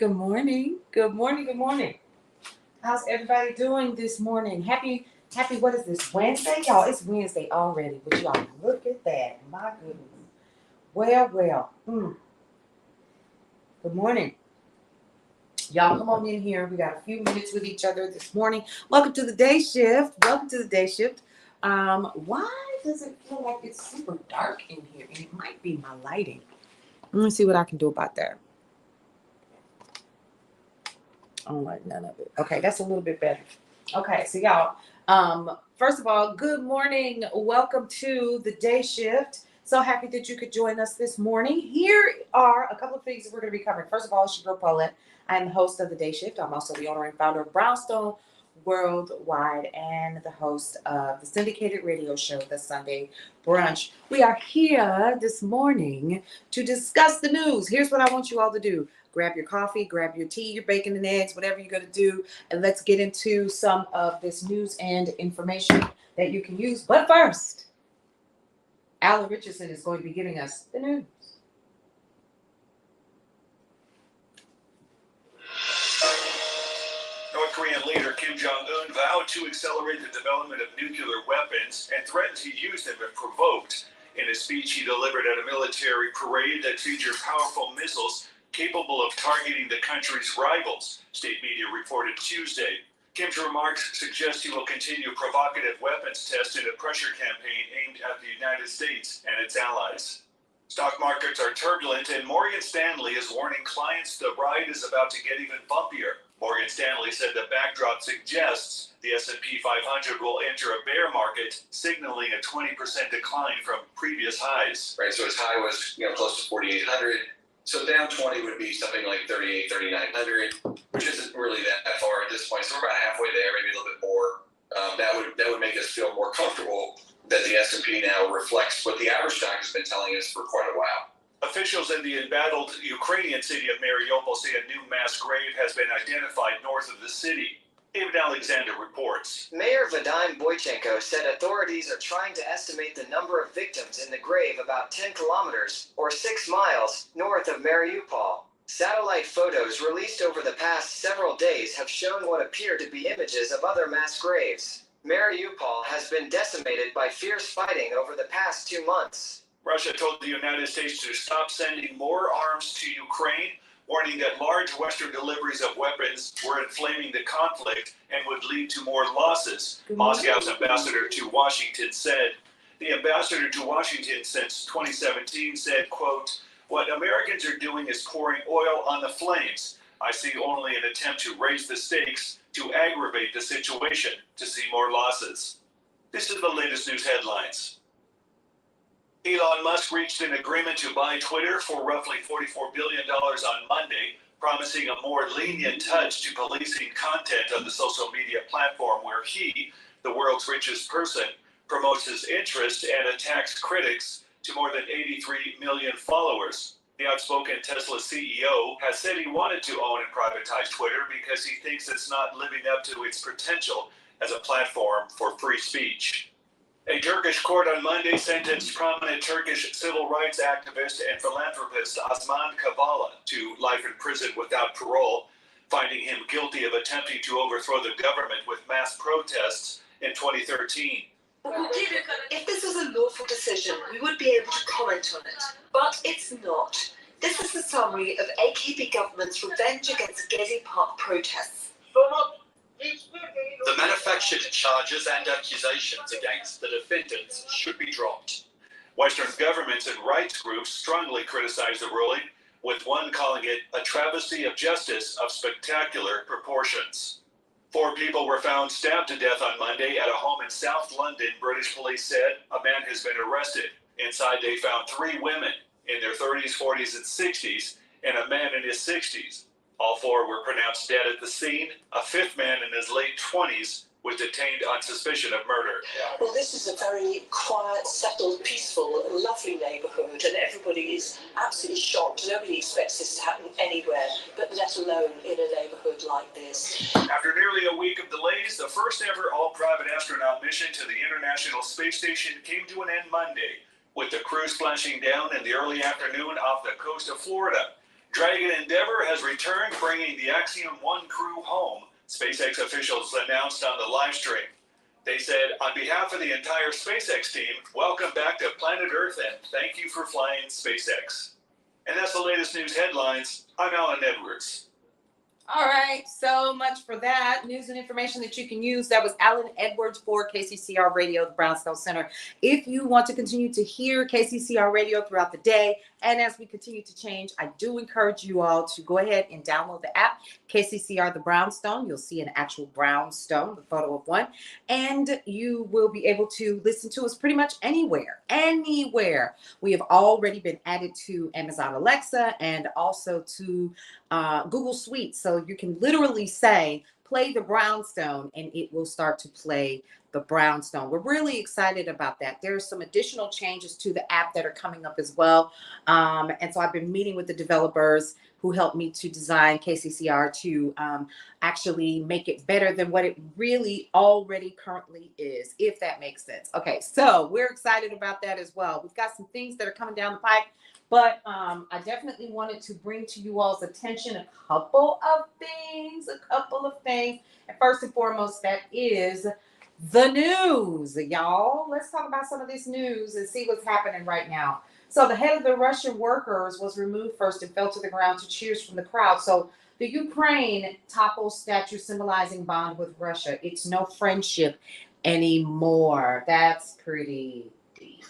Good morning. Good morning. Good morning. How's everybody doing this morning? Happy, what is this, Wednesday? Y'all, it's Wednesday already. But y'all, look at that. My goodness. Well. Good morning. Y'all, come on in here. We got a few minutes with each other this morning. Welcome to the day shift. Why does it feel like it's super dark in here? And it might be my lighting. Let me see what I can do about that. I don't like none of it. Okay, that's a little bit better. Okay, so y'all, first of all, good morning. Welcome to the day shift. So happy that you could join us this morning. Here are a couple of things that we're going to be covering. First of all, it's your girl Paulette. I'm the host of the day shift. I'm also the owner and founder of Brownstone Worldwide and the host of the syndicated radio show, The Sunday Brunch. We are here this morning to discuss the news. Here's what I want you all to do. Grab your coffee, grab your tea, your bacon and eggs, whatever you're going to do, and let's get into some of this news and information that you can use. But first, Alan Richardson is going to be giving us the news. North Korean leader Kim Jong-un vowed to accelerate the development of nuclear weapons and threatened to use them if provoked. In a speech he delivered at a military parade that featured powerful missiles capable of targeting the country's rivals, state media reported Tuesday. Kim's remarks suggest he will continue provocative weapons tests in a pressure campaign aimed at the United States and its allies. Stock markets are turbulent, and Morgan Stanley is warning clients the ride is about to get even bumpier. Morgan Stanley said the backdrop suggests the S&P 500 will enter a bear market, signaling a 20% decline from previous highs. Right, so its high was close to 4,800. So down 20 would be something like 38, 3,900, which isn't really that far at this point. So we're about halfway there, maybe a little bit more. That would make us feel more comfortable that the S&P now reflects what the average stock has been telling us for quite a while. Officials in the embattled Ukrainian city of Mariupol say a new mass grave has been identified north of the city. David Alexander reports. Mayor Vadim Boychenko said authorities are trying to estimate the number of victims in the grave about 10 kilometers, or 6 miles, north of Mariupol. Satellite photos released over the past several days have shown what appear to be images of other mass graves. Mariupol has been decimated by fierce fighting over the past 2 months. Russia told the United States to stop sending more arms to Ukraine, warning that large Western deliveries of weapons were inflaming the conflict and would lead to more losses, Moscow's ambassador to Washington said. The ambassador to Washington since 2017 said, quote, "What Americans are doing is pouring oil on the flames. I see only an attempt to raise the stakes, to aggravate the situation, to see more losses." This is the latest news headlines. Elon Musk reached an agreement to buy Twitter for roughly $44 billion on Monday, promising a more lenient touch to policing content on the social media platform where he, the world's richest person, promotes his interest and attacks critics to more than 83 million followers. The outspoken Tesla CEO has said he wanted to own and privatize Twitter because he thinks it's not living up to its potential as a platform for free speech. A Turkish court on Monday sentenced prominent Turkish civil rights activist and philanthropist Osman Kavala to life in prison without parole, finding him guilty of attempting to overthrow the government with mass protests in 2013. If this was a lawful decision, we would be able to comment on it. But it's not. This is the summary of AKP government's revenge against Gezi Park protests. The manufactured charges and accusations against the defendants should be dropped. Western governments and rights groups strongly criticize the ruling, with one calling it a travesty of justice of spectacular proportions. 4 people were found stabbed to death on Monday at a home in South London, British police said. A man has been arrested. Inside they found 3 women in their 30s, 40s, and 60s, and a man in his 60s. All 4 were pronounced dead at the scene. A 5th man in his late 20s was detained on suspicion of murder. Well, this is a very quiet, settled, peaceful, lovely neighbourhood, and everybody is absolutely shocked. Nobody expects this to happen anywhere, but let alone in a neighbourhood like this. After nearly a week of delays, the first ever all-private astronaut mission to the International Space Station came to an end Monday, with the crew splashing down in the early afternoon off the coast of Florida. Dragon Endeavour has returned, bringing the Axiom 1 crew home, SpaceX officials announced on the live stream. They said, on behalf of the entire SpaceX team, welcome back to planet Earth and thank you for flying SpaceX. And that's the latest news headlines. I'm Alan Edwards. All right, so much for that. News and information that you can use. That was Alan Edwards for KCCR Radio, the Brownstone Center. If you want to continue to hear KCCR Radio throughout the day, and as we continue to change, I do encourage you all to go ahead and download the app, KCCR The Brownstone. You'll see an actual brownstone, the photo of one, and you will be able to listen to us pretty much anywhere. We have already been added to Amazon Alexa and also to Google Suite. So you can literally say, play the Brownstone, and it will start to play the Brownstone. We're really excited about that. There are some additional changes to the app that are coming up as well. And so I've been meeting with the developers who helped me to design KCCR to actually make it better than what it really already currently is, if that makes sense. Okay, so we're excited about that as well. We've got some things that are coming down the pipe. But I definitely wanted to bring to you all's attention a couple of things. And first and foremost, that is the news, y'all. Let's talk about some of this news and see what's happening right now. So the head of the Russian workers was removed first and fell to the ground to cheers from the crowd. So the Ukraine topples statue symbolizing bond with Russia. It's no friendship anymore. That's pretty deep.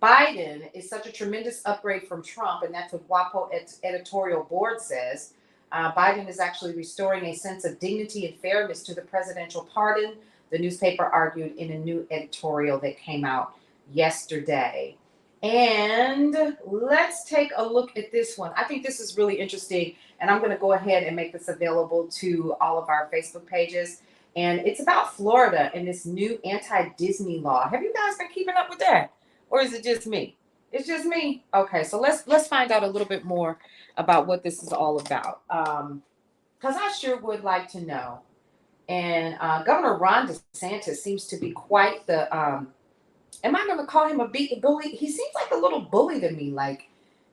Biden is such a tremendous upgrade from Trump, and that's what WAPO editorial board says. Biden is actually restoring a sense of dignity and fairness to the presidential pardon, the newspaper argued in a new editorial that came out yesterday. And let's take a look at this one. I think this is really interesting, and I'm going to go ahead and make this available to all of our Facebook pages. And it's about Florida and this new anti-Disney law. Have you guys been keeping up with that? Or is it just me? It's just me. Okay, so let's find out a little bit more about what this is all about. Because I sure would like to know. And Governor Ron DeSantis seems to be quite the, am I going to call him a bully? He seems like a little bully to me. Like,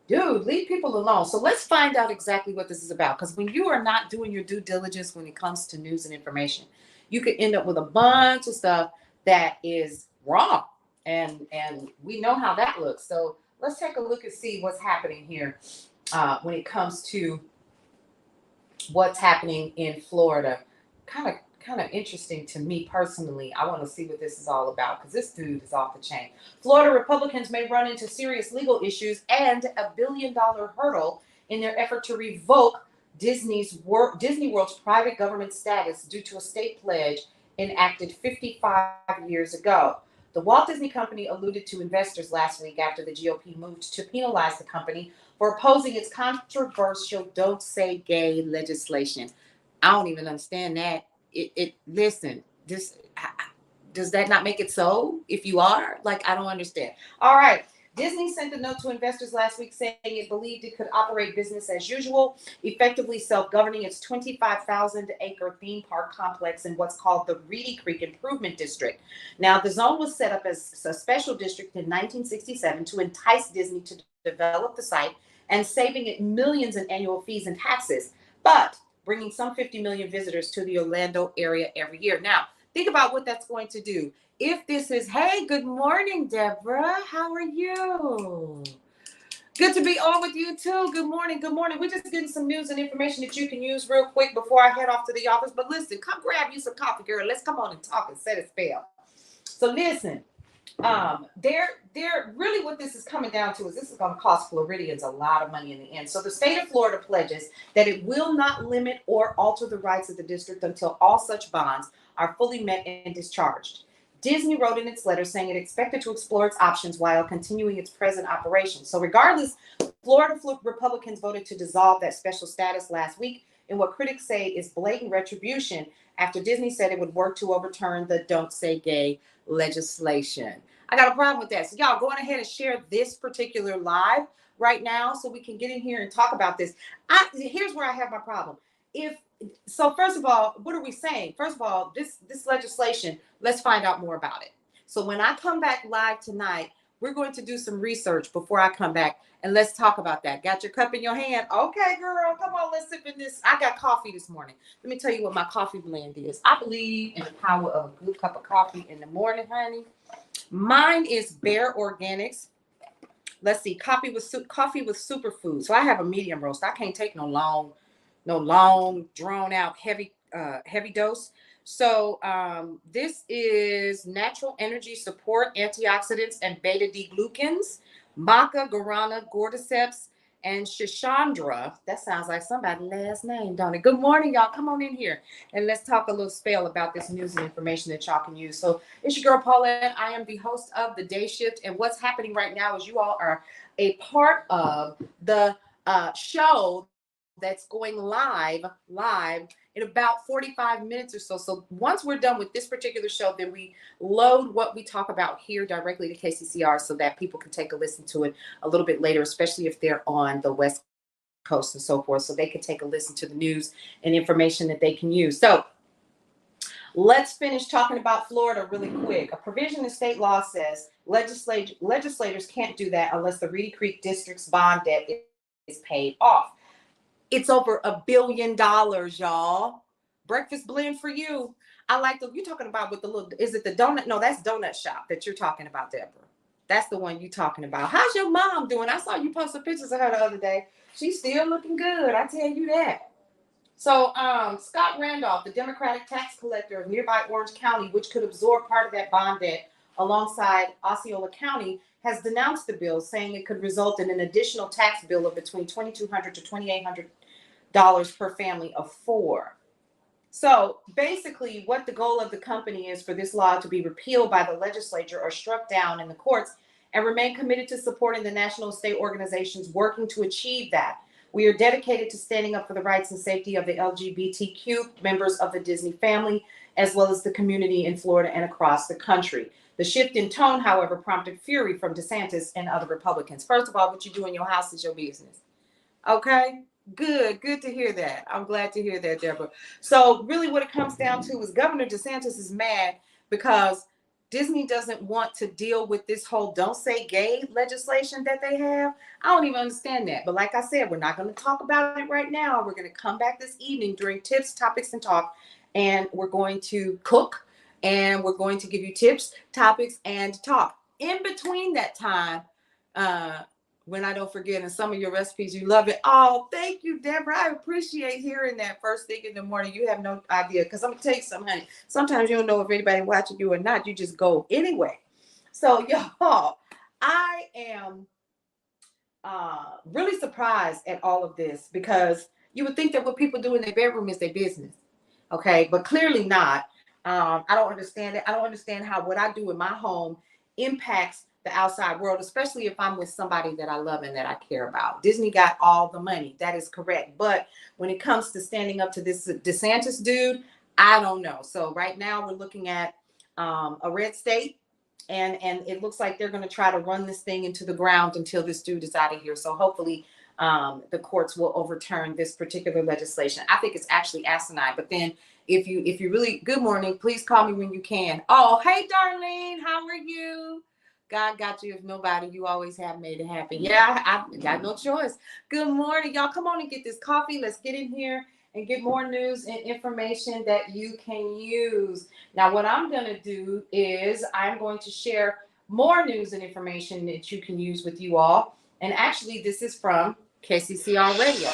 dude, leave people alone. So let's find out exactly what this is about. Because when you are not doing your due diligence when it comes to news and information, you could end up with a bunch of stuff that is wrong. And we know how that looks. So let's take a look and see what's happening here when it comes to what's happening in Florida. Kind of interesting to me personally. I want to see what this is all about because this dude is off the chain. Florida Republicans may run into serious legal issues and $1 billion hurdle in their effort to revoke Disney World's private government status due to a state pledge enacted 55 years ago. The Walt Disney Company alluded to investors last week after the GOP moved to penalize the company for opposing its controversial Don't Say Gay legislation. I don't even understand that. Listen, does that not make it so if you are? Like, I don't understand. All right. Disney sent a note to investors last week saying it believed it could operate business as usual, effectively self-governing its 25,000-acre theme park complex in what's called the Reedy Creek Improvement District. Now, the zone was set up as a special district in 1967 to entice Disney to develop the site and saving it millions in annual fees and taxes, but bringing some 50 million visitors to the Orlando area every year. Now, think about what that's going to do. If this is, hey, good morning, Deborah. How are you? Good to be on with you too. Good morning. Good morning. We're just getting some news and information that you can use real quick before I head off to the office. But listen, come grab you some coffee, girl. Let's come on and talk and set a spell. So listen, they're really what this is coming down to is this is going to cost Floridians a lot of money in the end. So the state of Florida pledges that it will not limit or alter the rights of the district until all such bonds are fully met and discharged. Disney wrote in its letter saying it expected to explore its options while continuing its present operations. So regardless, Florida Republicans voted to dissolve that special status last week in what critics say is blatant retribution after Disney said it would work to overturn the Don't Say Gay legislation. I got a problem with that. So y'all go on ahead and share this particular live right now so we can get in here and talk about this. Here's where I have my problem. So first of all, what are we saying? First of all, this legislation, let's find out more about it. So when I come back live tonight, we're going to do some research before I come back, and let's talk about that. Got your cup in your hand? Okay, girl, come on, let's sip in this. I got coffee this morning. Let me tell you what my coffee blend is. I believe in the power of a good cup of coffee in the morning, honey. Mine is Bare Organics. Let's see, coffee with superfood. So I have a medium roast. I can't take no long, drawn out, heavy dose. So this is natural energy support, antioxidants, and beta D glucans, maca, guarana, cordyceps, and shishandra. That sounds like somebody's last name, don't it? Good morning, y'all. Come on in here and let's talk a little spell about this news and information that y'all can use. So it's your girl Paulette. I am the host of The Day Shift, and what's happening right now is you all are a part of the show that's going live in about 45 minutes or so. So once we're done with this particular show, then we load what we talk about here directly to KCCR so that people can take a listen to it a little bit later, especially if they're on the West Coast and so forth, so they can take a listen to the news and information that they can use. So let's finish talking about Florida really quick. A provision in state law says legislators can't do that unless the Reedy Creek District's bond debt is paid off. It's over $1 billion, y'all. Breakfast blend for you. I like you're talking about with the little, is it the donut? No, that's Donut Shop that you're talking about, Deborah. That's the one you're talking about. How's your mom doing? I saw you post some pictures of her the other day. She's still looking good. I tell you that. So Scott Randolph, the Democratic tax collector of nearby Orange County, which could absorb part of that bond debt alongside Osceola County, has denounced the bill, saying it could result in an additional tax bill of between $2,200 to $2,800 per family of four. So basically what the goal of the company is for this law to be repealed by the legislature or struck down in the courts, and remain committed to supporting the national and state organizations working to achieve that. We are dedicated to standing up for the rights and safety of the LGBTQ members of the Disney family, as well as the community in Florida and across the country. The shift in tone, however, prompted fury from DeSantis and other Republicans. First of all, what you do in your house is your business. Okay? Good to hear that. I'm glad to hear that, Deborah. So really what it comes down to is Governor DeSantis is mad because Disney doesn't want to deal with this whole don't say gay legislation that they have. I don't even understand that. But like I said, we're not going to talk about it right now. We're going to come back this evening during tips, topics, and talk, and we're going to cook, and we're going to give you tips, topics, and talk. In between that time, when I don't forget, and some of your recipes, you love it. Oh, thank you, Deborah. I appreciate hearing that first thing in the morning. You have no idea, because I'm going to tell you something, honey. Sometimes you don't know if anybody watching you or not. You just go anyway. So, y'all, I am really surprised at all of this, because you would think that what people do in their bedroom is their business. Okay, but clearly not. I don't understand it. I don't understand how what I do in my home impacts the outside world, especially if I'm with somebody that I love and that I care about. Disney got all the money. That is correct. But when it comes to standing up to this DeSantis dude, I don't know. So right now we're looking at a red state, and it looks like they're going to try to run this thing into the ground until this dude is out of here. So hopefully the courts will overturn this particular legislation. I think it's actually asinine. But then if you really, good morning, please call me when you can. Oh, hey, Darlene, how are you? God got you. If nobody, you always have made it happen. Yeah, I got no choice. Good morning, y'all. Come on and get this coffee. Let's get in here and get more news and information that you can use. Now, what I'm going to do is I'm going to share more news and information that you can use with you all. And actually, this is from KCCR Radio.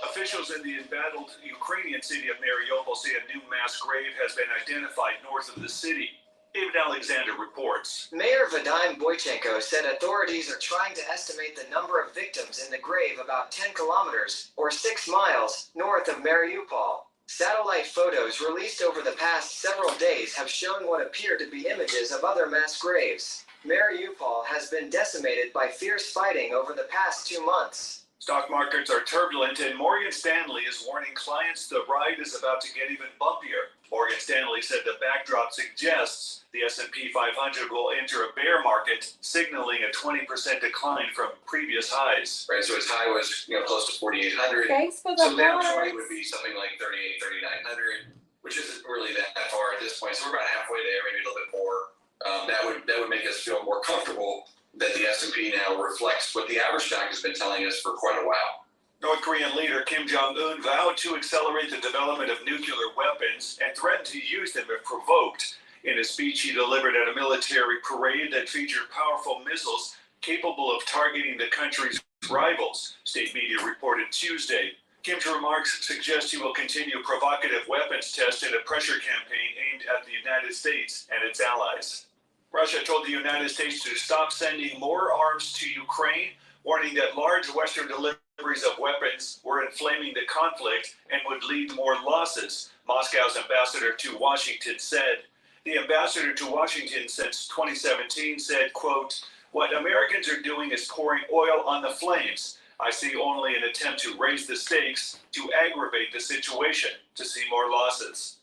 Officials in the embattled Ukrainian city of Mariupol say a new mass grave has been identified north of the city. David Alexander reports. Mayor Vadim Boychenko said authorities are trying to estimate the number of victims in the grave about 10 kilometers, or 6 miles, north of Mariupol. Satellite photos released over the past several days have shown what appear to be images of other mass graves. Mariupol has been decimated by fierce fighting over the past 2 months. Stock markets are turbulent, and Morgan Stanley is warning clients the ride is about to get even bumpier. Morgan Stanley said the backdrop suggests the S&P 500 will enter a bear market, signaling a 20% decline from previous highs. Right, so its high was close to 4,800. Thanks for the So down hearts. 20 would be something like 38, 3,900, which isn't really that far at this point. So we're about halfway there, maybe a little bit more. That would make us feel more comfortable that the S&P now reflects what the average stock has been telling us for quite a while. North Korean leader Kim Jong-un vowed to accelerate the development of nuclear weapons and threatened to use them if provoked. In a speech he delivered at a military parade that featured powerful missiles capable of targeting the country's rivals, state media reported Tuesday. Kim's remarks suggest he will continue provocative weapons tests in a pressure campaign aimed at the United States and its allies. Russia told the United States to stop sending more arms to Ukraine, warning that large Western deliveries of weapons were inflaming the conflict and would lead to more losses, Moscow's ambassador to Washington said. The ambassador to Washington since 2017 said, quote, "What Americans are doing is pouring oil on the flames. I see only an attempt to raise the stakes, to aggravate the situation, to see more losses."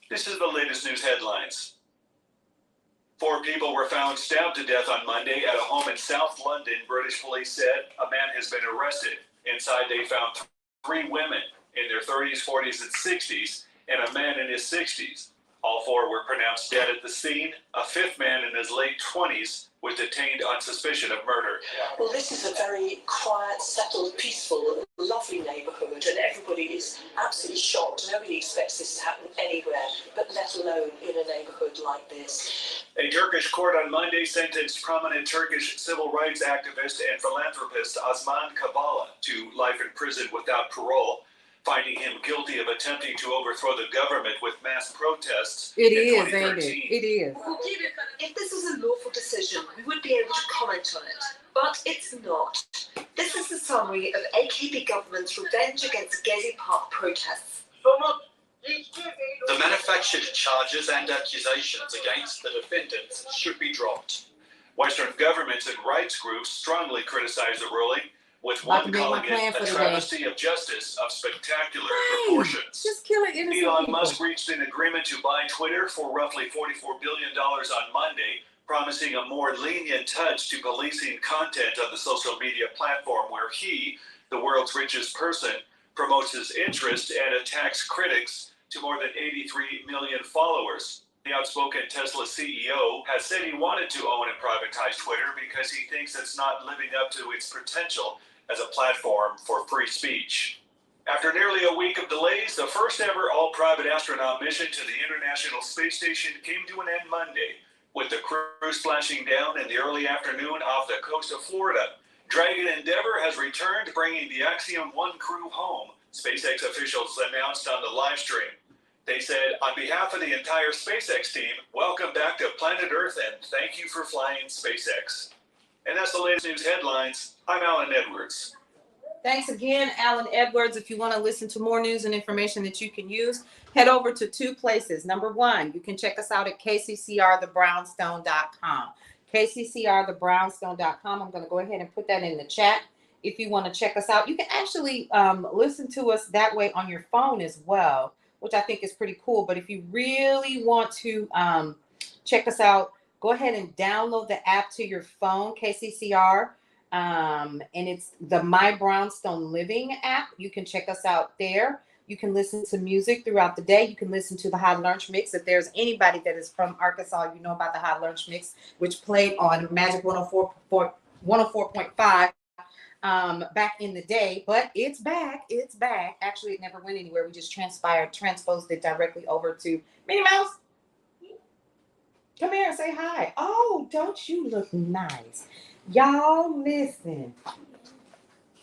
This is the latest news headlines. 4 people were found stabbed to death on Monday at a home in South London, British police said. A man has been arrested. Inside they found 3 women in their 30s, 40s, and 60s, and a man in his 60s. All 4 were pronounced dead at the scene. A 5th man in his late 20s was detained on suspicion of murder. Well, this is a very quiet, settled, peaceful, lovely neighbourhood, and everybody is absolutely shocked. Nobody expects this to happen anywhere, but let alone in a neighbourhood like this. A Turkish court on Monday sentenced prominent Turkish civil rights activist and philanthropist Osman Kavala to life in prison without parole, finding him guilty of attempting to overthrow the government with mass protests It in is, ain't 2013. it? It is. If this was a lawful decision, we would be able to comment on it. But it's not. This is a summary of AKP government's revenge against Gezi Park protests. The manufactured charges and accusations against the defendants should be dropped. Western governments and rights groups strongly criticize the ruling, with About to one be my calling plan it for a the day. travesty of justice of spectacular Hey, proportions. just killing innocent Elon people. Musk reached an agreement to buy Twitter for roughly $44 billion on Monday, promising a more lenient touch to policing content on the social media platform where he, the world's richest person, promotes his interest and attacks critics to more than 83 million followers. The outspoken Tesla CEO has said he wanted to own and privatize Twitter because he thinks it's not living up to its potential as a platform for free speech. After nearly a week of delays, the first ever all-private astronaut mission to the International Space Station came to an end Monday, with the crew splashing down in the early afternoon off the coast of Florida. Dragon Endeavour has returned, bringing the Axiom 1 crew home, SpaceX officials announced on the live stream. They said, on behalf of the entire SpaceX team, welcome back to planet Earth and thank you for flying SpaceX. And that's the latest news headlines. I'm Alan Edwards. Thanks again, Alan Edwards. If you want to listen to more news and information that you can use, head over to 2 places. Number 1, you can check us out at kccrthebrownstone.com. kccrthebrownstone.com. I'm going to go ahead and put that in the chat. If you want to check us out, you can actually listen to us that way on your phone as well, which I think is pretty cool. But if you really want to check us out, go ahead and download the app to your phone, KCCR. And it's the My Brownstone Living app. You can check us out there. You can listen to music throughout the day. You can listen to the Hot Lunch Mix. If there's anybody that is from Arkansas, you know about the Hot Lunch Mix, which played on Magic 104.5 back in the day, but it's back. It's back. Actually, it never went anywhere. We just transposed it directly over to Minnie Mouse. Come here and say hi. Oh, don't you look nice? Y'all listen.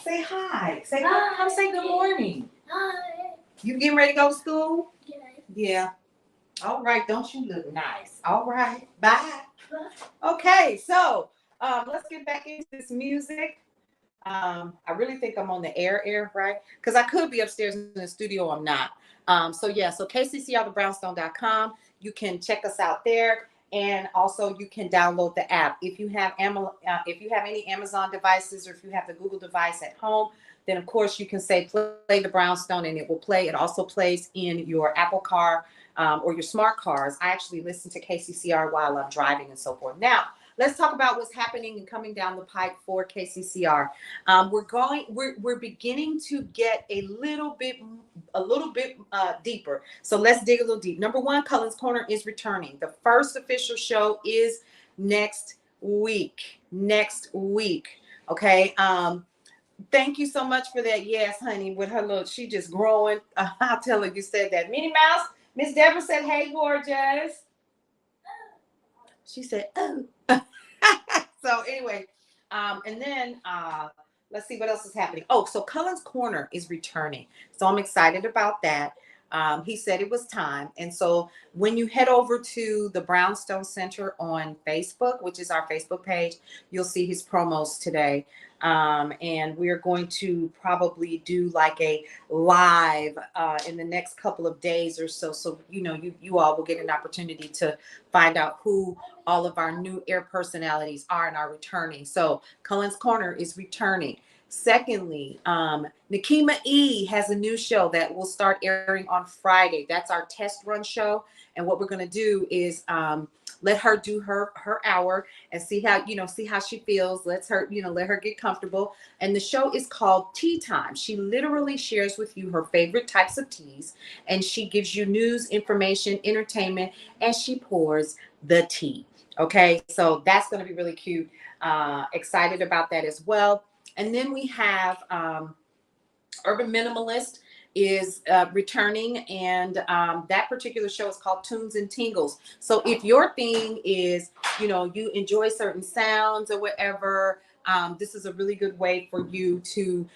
Say hi. Say hi. Come say good morning. Hi. You getting ready to go to school? Yeah. Yeah. All right. Don't you look nice? All right. Bye. Okay. So let's get back into this music. I really think I'm on the air, right? Because I could be upstairs in the studio. I'm not. So kccrthebrownstone.com. You can check us out there. And also, you can download the app. If you have any Amazon devices, or if you have the Google device at home, then of course you can say play the Brownstone, and it will play. It also plays in your Apple car or your smart cars. I actually listen to KCCR while I'm driving and so forth. Now, let's talk about what's happening and coming down the pike for KCCR. We're beginning to get a little bit deeper. So let's dig a little deep. Number one, Cullen's Corner is returning. The first official show is next week. Okay. Thank you so much for that. Yes, honey, with her little, she just growing. I'll tell her you said that. Minnie Mouse, Miss Deborah said, hey, gorgeous. She said, oh. So anyway, and then let's see what else is happening. Oh, so Cullen's Corner is returning. So I'm excited about that. He said it was time. And so when you head over to the Brownstone Center on Facebook, which is our Facebook page, you'll see his promos today. And we're going to probably do like a live in the next couple of days or so. So, you know, you all will get an opportunity to find out who all of our new air personalities are and are returning. So Cullen's Corner is returning. Secondly, Nakima E has a new show that will start airing on Friday. That's our test run show. And what we're going to do is let her do her hour and see how she feels. Let her get comfortable. And the show is called Tea Time. She literally shares with you her favorite types of teas, and she gives you news, information, entertainment, and she pours the tea. Okay, so that's going to be really cute. Excited about that as well. And then we have Urban Minimalist is returning, and that particular show is called Tunes and Tingles. So if your thing is, you enjoy certain sounds or whatever, this is a really good way for you to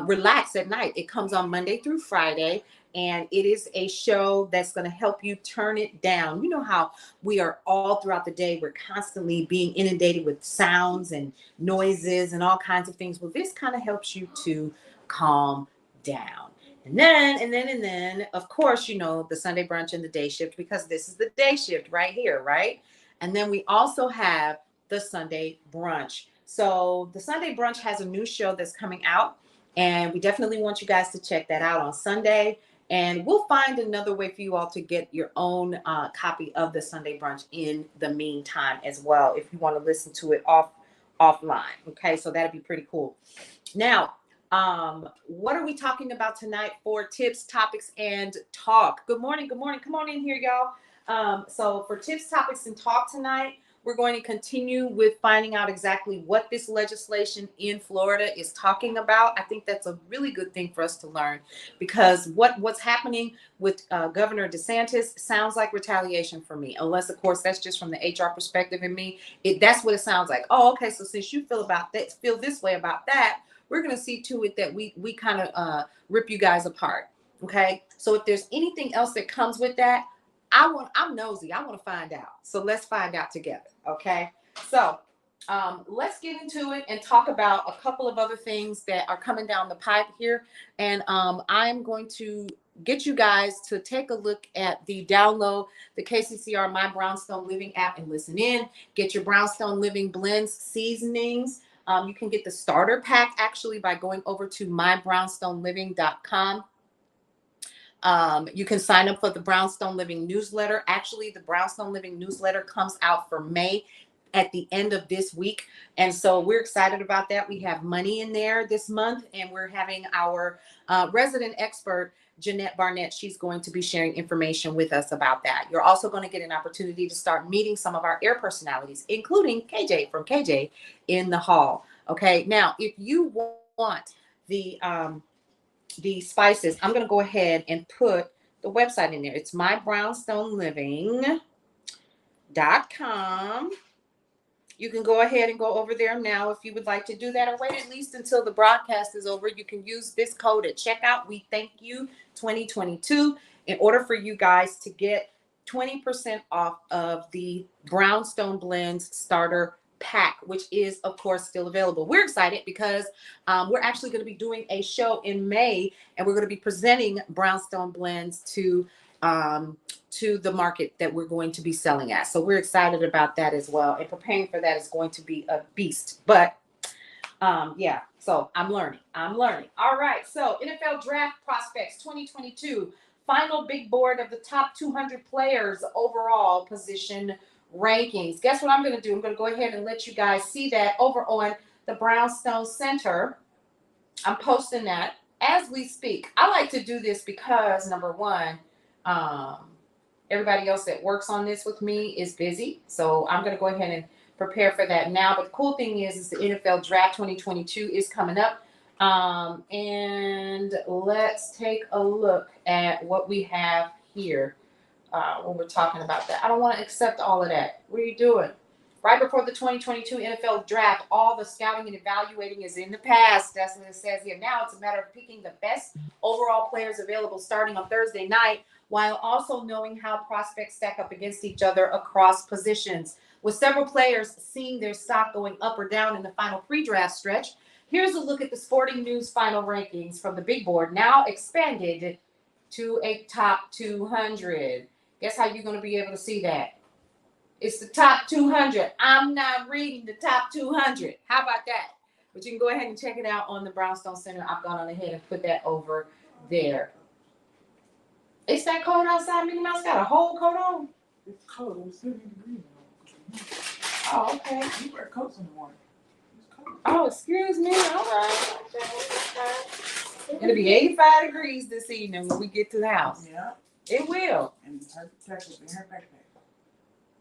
relax at night. It comes on Monday through Friday, and it is a show that's going to help you turn it down. You know how we are all throughout the day, we're constantly being inundated with sounds and noises and all kinds of things. Well, this kind of helps you to calm down. And then, of course, the Sunday brunch and the day shift, because this is the day shift right here, right? And then we also have the Sunday brunch. So the Sunday brunch has a new show that's coming out, and we definitely want you guys to check that out on Sunday. And we'll find another way for you all to get your own copy of the Sunday brunch in the meantime as well, if you want to listen to it offline. Okay, so that'd be pretty cool. Now, what are we talking about tonight for tips, topics, and talk? Good morning. Come on in here, y'all. So for tips, topics, and talk tonight, we're going to continue with finding out exactly what this legislation in Florida is talking about. I think that's a really good thing for us to learn, because what's happening with Governor DeSantis sounds like retaliation for me, unless, of course, that's just from the HR perspective in me. That's what it sounds like. Oh, okay, so since you feel this way about that, we're going to see to it that we kind of rip you guys apart. Okay. So if there's anything else that comes with that, I'm nosy. I want to find out. So let's find out together. Okay. So let's get into it and talk about a couple of other things that are coming down the pipe here. And I'm going to get you guys to take a look at download the KCCR My Brownstone Living app and listen in. Get your Brownstone Living blends, seasonings. You can get the starter pack actually by going over to mybrownstoneliving.com. You can sign up for the Brownstone Living newsletter. Actually, the Brownstone Living newsletter comes out for May at the end of this week. And so we're excited about that. We have money in there this month, and we're having our resident expert, Jeanette Barnett. She's going to be sharing information with us about that. You're also going to get an opportunity to start meeting some of our air personalities, including KJ from KJ in the hall. Okay. Now, if you want the spices, I'm going to go ahead and put the website in there. It's mybrownstoneliving.com. You can go ahead and go over there now if you would like to do that, or wait at least until the broadcast is over. You can use this code at checkout. We thank you 2022 in order for you guys to get 20% off of the Brownstone Blends starter pack, which is of course still available. We're excited because we're actually going to be doing a show in May, and we're going to be presenting Brownstone Blends to the market that we're going to be selling at. So we're excited about that as well, and preparing for that is going to be a beast. But yeah, so I'm learning. All right, so NFL Draft Prospects 2022 final big board of the top 200 players overall position rankings. Guess what I'm going to do? I'm going to go ahead and let you guys see that over on the Brownstone Center. I'm posting that as we speak. I like to do this because, number one, everybody else that works on this with me is busy. So I'm going to go ahead and prepare for that now. But the cool thing is the NFL Draft 2022 is coming up. And let's take a look at what we have here when we're talking about that. I don't want to accept all of that. What are you doing? Right before the 2022 NFL Draft, all the scouting and evaluating is in the past. That's what it says here. Now it's a matter of picking the best overall players available starting on Thursday night, while also knowing how prospects stack up against each other across positions. With several players seeing their stock going up or down in the final pre-draft stretch, here's a look at the Sporting News final rankings from the big board, now expanded to a top 200. Guess how you're going to be able to see that? It's the top 200. I'm not reading the top 200. How about that? But you can go ahead and check it out on the Brownstone Center. I've gone on ahead and put that over there. It's that cold outside. Minnie Mouse got a whole coat on. It's cold. It's 70 degrees. Oh, okay. You wear coats in the morning. It's cold. Oh, excuse me. All right. It'll be 85 degrees this evening when we get to the house. Yeah. It will. And her protective in her backpack.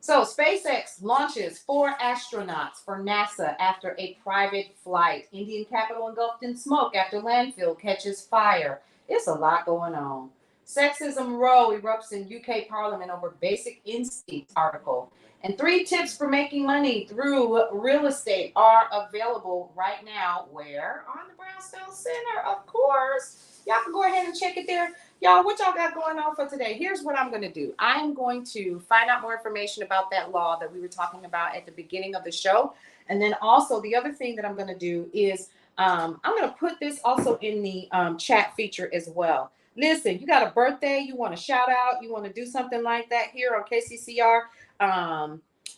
So SpaceX launches 4 astronauts for NASA after a private flight. Indian capital engulfed in smoke after landfill catches fire. It's a lot going on. Sexism row erupts in UK Parliament over basic instincts article. And 3 tips for making money through real estate are available right now. Where? On the Brownstone Center, of course. Y'all can go ahead and check it there. Y'all, what y'all got going on for today? Here's what I'm going to do. I'm going to find out more information about that law that we were talking about at the beginning of the show. And then also the other thing that I'm going to do is I'm going to put this also in the chat feature as well. Listen, you got a birthday, you want to shout out, you want to do something like that here on KCCR,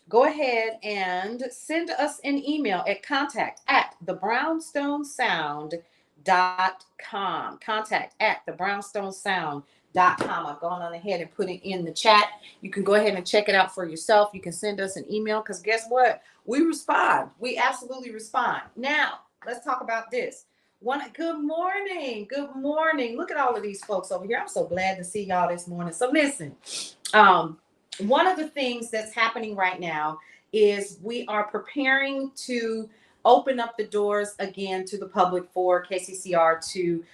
go ahead and send us an email at contact@thebrownstonesound.com. Contact@thebrownstonesound.com. I've gone on ahead and put it in the chat. You can go ahead and check it out for yourself. You can send us an email because guess what? We respond. We absolutely respond. Now, let's talk about this. Good morning. Good morning. Look at all of these folks over here. I'm so glad to see y'all this morning. So listen, one of the things that's happening right now is we are preparing to open up the doors again to the public for KCCR to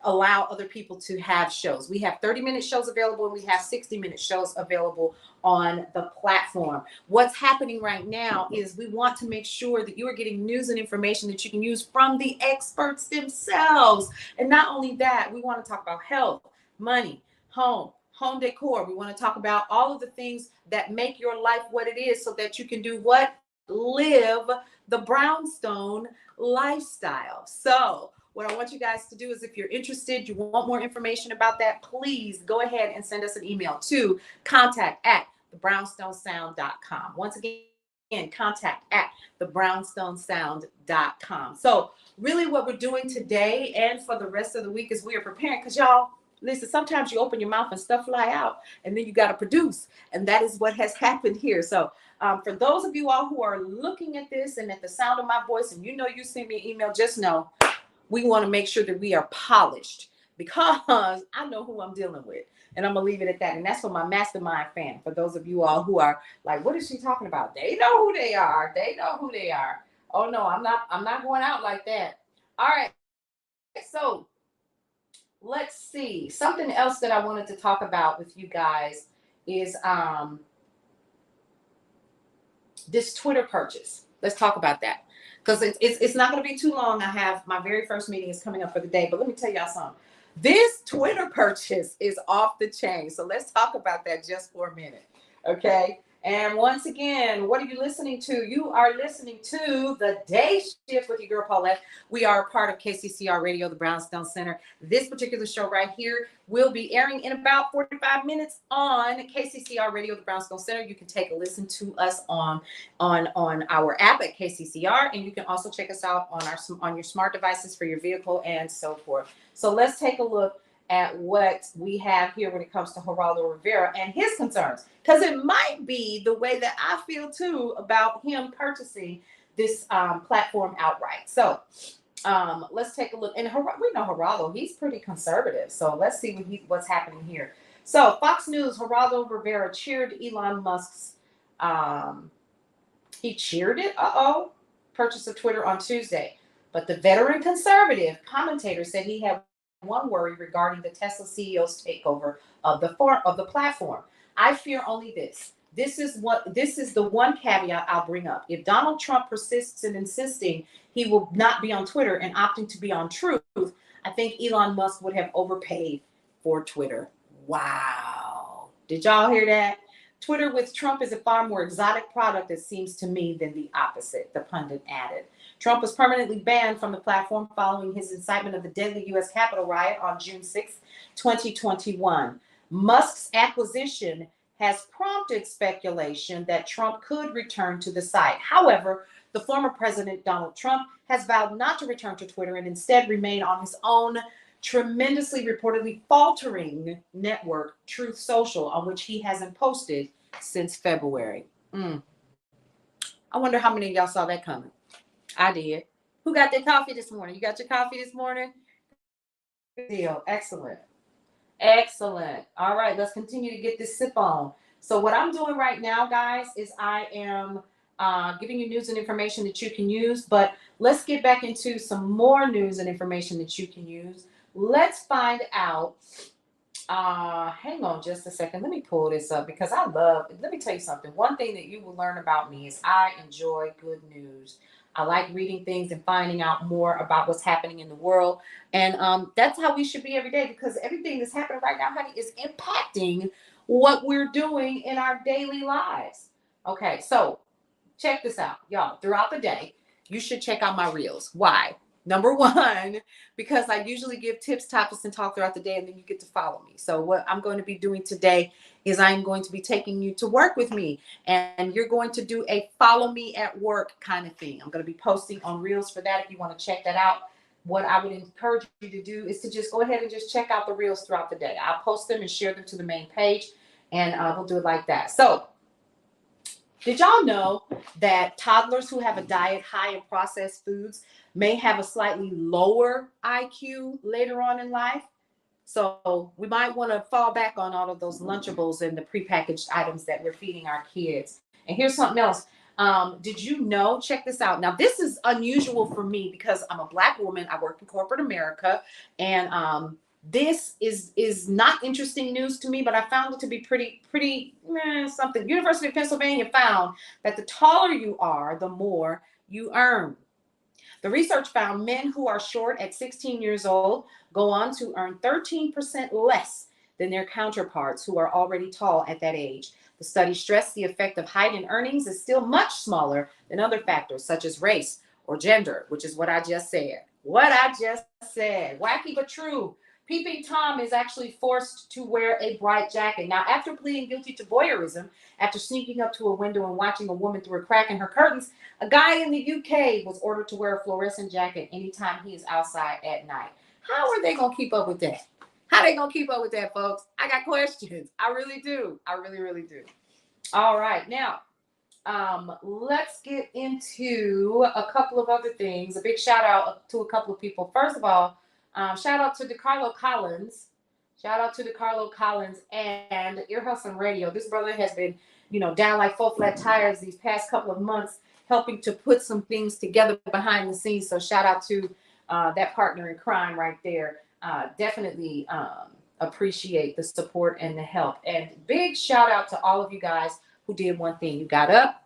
allow other people to have shows. We have 30-minute shows available and we have 60-minute shows available on the platform. What's happening right now is we want to make sure that you are getting news and information that you can use from the experts themselves. And not only that, we want to talk about health, money, home decor. We want to talk about all of the things that make your life what it is so that you can do what? Live the Brownstone lifestyle. So what I want you guys to do is if you're interested, you want more information about that, please go ahead and send us an email to contact@thebrownstonesound.com. Once again, contact@thebrownstonesound.com. So really what we're doing today and for the rest of the week is we are preparing because y'all, listen, sometimes you open your mouth and stuff fly out and then you got to produce. And that is what has happened here. So for those of you all who are looking at this and at the sound of my voice and you send me an email, just know we want to make sure that we are polished because I know who I'm dealing with. And I'm going to leave it at that. And that's for my mastermind fan. For those of you all who are like, what is she talking about? They know who they are. They know who they are. Oh, no, I'm not going out like that. All right. So let's see. Something else that I wanted to talk about with you guys is this Twitter purchase. Let's talk about that. Because it's not going to be too long. I have my very first meeting is coming up for the day. But let me tell y'all something. This Twitter purchase is off the chain. So let's talk about that just for a minute. Okay. And once again, what are you listening to? You are listening to The Day Shift with your girl, Paulette. We are a part of KCCR Radio, the Brownstone Center. This particular show right here will be airing in about 45 minutes on KCCR Radio, the Brownstone Center. You can take a listen to us on our app at KCCR, and you can also check us out on your smart devices for your vehicle and so forth. So let's take a look at what we have here when it comes to Geraldo Rivera and his concerns, because it might be the way that I feel too about him purchasing this platform outright. So let's take a look. And we know Geraldo, he's pretty conservative. So let's see what's happening here. So Fox News, Geraldo Rivera cheered Elon Musk's, he cheered it, purchase of Twitter on Tuesday. But the veteran conservative commentator said he had one worry regarding the Tesla CEO's takeover of the platform. I fear only this. This is the one caveat I'll bring up. If Donald Trump persists in insisting he will not be on Twitter and opting to be on Truth, I think Elon Musk would have overpaid for Twitter. Wow. Did y'all hear that? Twitter with Trump is a far more exotic product, it seems to me, than the opposite, the pundit added. Trump was permanently banned from the platform following his incitement of the deadly U.S. Capitol riot on June 6, 2021. Musk's acquisition has prompted speculation that Trump could return to the site. However, the former president, Donald Trump, has vowed not to return to Twitter and instead remain on his own tremendously reportedly faltering network, Truth Social, on which he hasn't posted since February. I wonder how many of y'all saw that coming. I did. Who got their coffee this morning? You got your coffee this morning? Good deal. Excellent. Excellent. All right, let's continue to get this sip on. So what I'm doing right now, guys, is I am giving you news and information that you can use, but let's get back into some more news and information that you can use. Let's find out. Hang on just a second. Let me pull this up because let me tell you something. One thing that you will learn about me is I enjoy good news. I like reading things and finding out more about what's happening in the world. And that's how we should be every day, because everything that's happening right now, honey, is impacting what we're doing in our daily lives. Okay, so check this out, y'all. Throughout the day, you should check out my reels. Why? Number one, because I usually give tips, topics, and talk throughout the day, and then you get to follow me. So what I'm going to be doing today is I'm going to be taking you to work with me, and you're going to do a follow me at work kind of thing. I'm going to be posting on reels for that if you want to check that out. What I would encourage you to do is to just go ahead and just check out the reels throughout the day. I'll post them and share them to the main page, and we'll do it like that. So did y'all know that toddlers who have a diet high in processed foods may have a slightly lower IQ later on in life? So we might want to fall back on all of those Lunchables and the prepackaged items that we're feeding our kids. And here's something else. Did you know, check this out. Now, this is unusual for me because I'm a Black woman. I work in corporate America. And this is not interesting news to me, but I found it to be pretty something. University of Pennsylvania found that the taller you are, the more you earn. The research found men who are short at 16 years old go on to earn 13% less than their counterparts who are already tall at that age. The study stressed the effect of height in earnings is still much smaller than other factors such as race or gender, which is what I just said. Wacky but true. Peeping Tom is actually forced to wear a bright jacket. Now, after pleading guilty to voyeurism, after sneaking up to a window and watching a woman through a crack in her curtains, a guy in the UK was ordered to wear a fluorescent jacket anytime he is outside at night. How are they going to keep up with that? How are they going to keep up with that, folks? I got questions. I really do. I really, really do. All right. Now, let's get into a couple of other things. A big shout out to a couple of people. First of all, shout out to DeCarlo Collins. Shout out to DeCarlo Collins and Ear Hustling Radio. This brother has been, down like 4 flat tires these past couple of months, helping to put some things together behind the scenes. So shout out to that partner in crime right there. Definitely appreciate the support and the help. And big shout out to all of you guys who did one thing. You got up,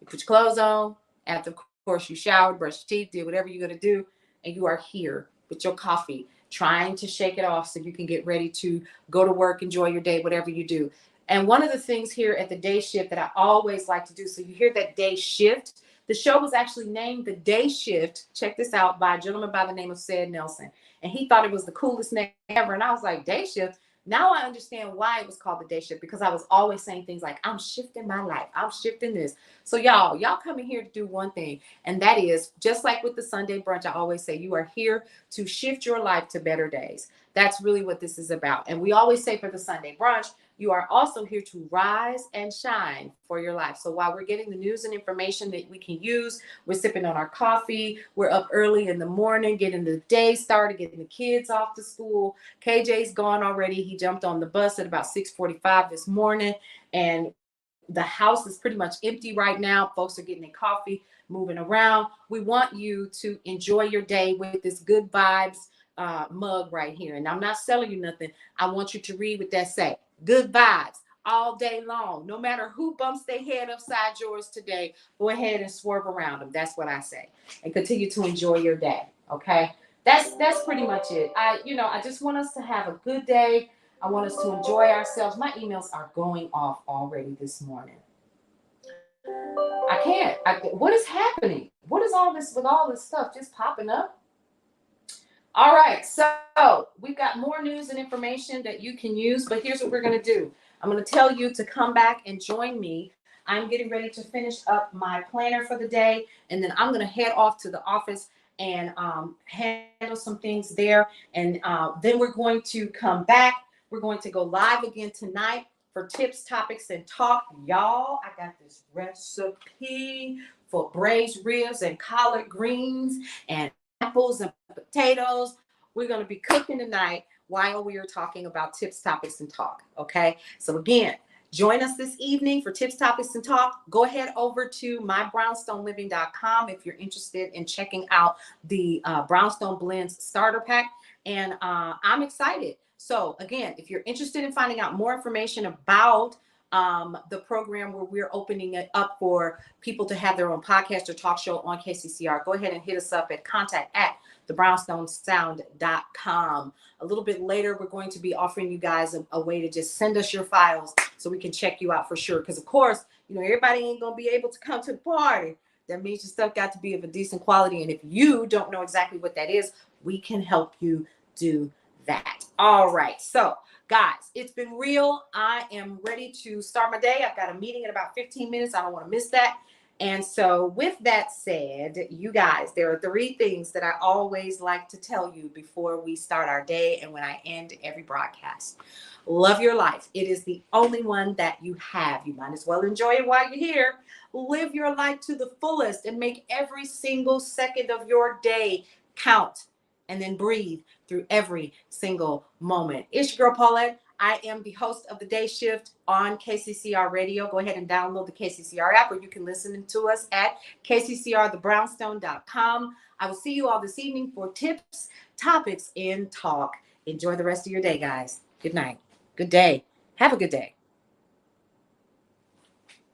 you put your clothes on. After, of course, you showered, brushed your teeth, did whatever you're going to do. And you are here with your coffee, trying to shake it off so you can get ready to go to work, enjoy your day, whatever you do. And one of the things here at the Day Shift that I always like to do, so you hear that Day Shift, the show was actually named The Day Shift, check this out, by a gentleman by the name of Sid Nelson. And he thought it was the coolest name ever. And I was like, Day Shift? Now I understand why it was called the day shift, because I was always saying things like, I'm shifting my life. I'm shifting this. So y'all coming here to do one thing. And that is, just like with the Sunday brunch, I always say, you are here to shift your life to better days. That's really what this is about. And we always say for the Sunday brunch, you are also here to rise and shine for your life. So while we're getting the news and information that we can use, we're sipping on our coffee, we're up early in the morning, getting the day started, getting the kids off to school. KJ's gone already. He jumped on the bus at about 6:45 this morning, and the house is pretty much empty right now. Folks are getting their coffee, moving around. We want you to enjoy your day with this good vibes mug right here. And I'm not selling you nothing. I want you to read what that say. Good vibes all day long. No matter who bumps their head upside yours today, go ahead and swerve around them. That's what I say. And continue to enjoy your day. Okay. That's pretty much it. I just want us to have a good day. I want us to enjoy ourselves. My emails are going off already this morning. I can't. What is happening? What is all this with all this stuff just popping up? All right, so we've got more news and information that you can use, but here's what we're going to do. I'm going to tell you to come back and join me. I'm getting ready to finish up my planner for the day, and then I'm going to head off to the office and handle some things there, and then we're going to come back. We're going to go live again tonight for tips, topics, and talk. Y'all, I got this recipe for braised ribs and collard greens and apples and potatoes. We're going to be cooking tonight while we are talking about tips, topics, and talk. Okay. So again, join us this evening for tips, topics, and talk. Go ahead over to mybrownstoneliving.com if you're interested in checking out the Brownstone Blends starter pack. And I'm excited. So again, if you're interested in finding out more information about the program where we're opening it up for people to have their own podcast or talk show on KCCR, go ahead and hit us up at contact@thebrownstonesound.com. A little bit later, we're going to be offering you guys a way to just send us your files so we can check you out for sure. Because of course, everybody ain't going to be able to come to the party. That means your stuff got to be of a decent quality. And if you don't know exactly what that is, we can help you do that. All right. So guys, it's been real. I am ready to start my day. I've got a meeting in about 15 minutes. I don't want to miss that. And so with that said, you guys, there are 3 things that I always like to tell you before we start our day and when I end every broadcast. Love your life. It is the only one that you have. You might as well enjoy it while you're here. Live your life to the fullest and make every single second of your day count. And then breathe through every single moment. It's your girl, Paulette. I am the host of the Day Shift on KCCR Radio. Go ahead and download the KCCR app, or you can listen to us at kccrthebrownstone.com. I will see you all this evening for tips, topics, and talk. Enjoy the rest of your day, guys. Good night. Good day. Have a good day.